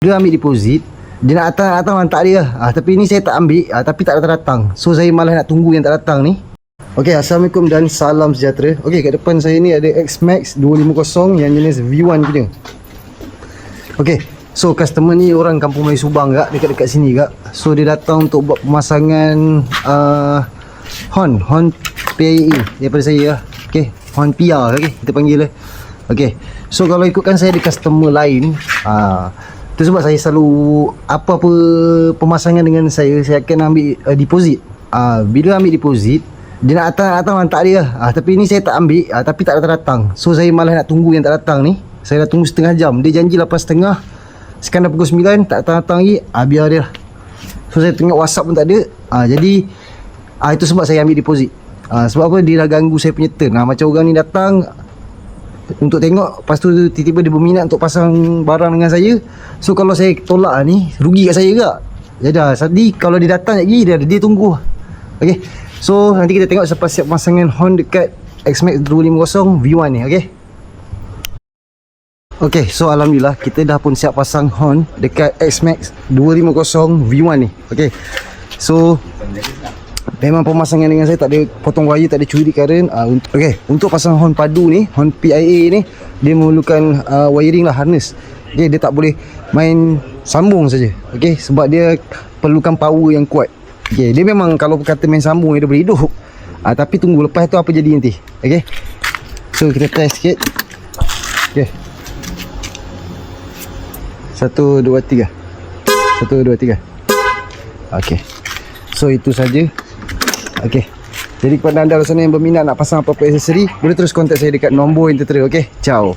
Dia ambil deposit, dia nak datang hantar dia. Tapi ni saya tak ambil, tapi tak datang-datang. So saya malas nak tunggu yang tak datang ni. Okey, Assalamualaikum dan salam sejahtera. Okey, kat depan saya ni ada X-Max 250 yang jenis V1 punya. Okey, so customer ni orang Kampung Melayu Subang kak, dekat-dekat sini kak. So dia datang untuk buat pemasangan Horn PIA daripada saya lah. Okey, Horn PR okey, kita panggil lah. Okey, so kalau ikutkan saya ada customer lain, tu sebab saya selalu apa-apa pemasangan dengan saya akan ambil deposit. Bila ambil deposit, dia nak datang hantar dia. Tapi ni saya tak ambil, tapi tak datang-datang. So saya malas nak tunggu yang tak datang ni. Saya dah tunggu setengah jam. Dia janji 8.30. Sekarang dah pukul 9, tak datang-datang lagi. Biar dia lah. So saya tengok WhatsApp pun tak ada. Jadi itu sebab saya ambil deposit. Sebab apa, dia dah ganggu saya punya turn. Macam orang ni datang untuk tengok, lepas tu tiba-tiba dia berminat untuk pasang barang dengan saya. So kalau saya tolak ni, rugi kat saya kak. Jadi kalau dia datang lagi, dia tunggu. Okay, so nanti kita tengok selepas siap pemasangan horn dekat X-Max 250 V1 ni. Okay, so alhamdulillah kita dah pun siap pasang horn dekat X-Max 250 V1 ni. Okay, so memang pemasangan dengan saya tak ada potong wire, tak ada curi current. Okay, untuk pasang horn padu ni, horn PIA ni, dia memerlukan wiring lah, harness. Okay, dia tak boleh main sambung saja. Okay, sebab dia perlukan power yang kuat. Okay, dia memang kalau kata main sambung dia boleh hidup. Tapi tunggu lepas tu apa jadi nanti. Okay, so kita test sikit. Okay, 1, 2, 3. 1, 2, 3. Okay, so itu saja. Okey, jadi kepada anda sana yang berminat nak pasang apa-apa aksesori, boleh terus kontak saya dekat nombor yang tertera. Okey, ciao.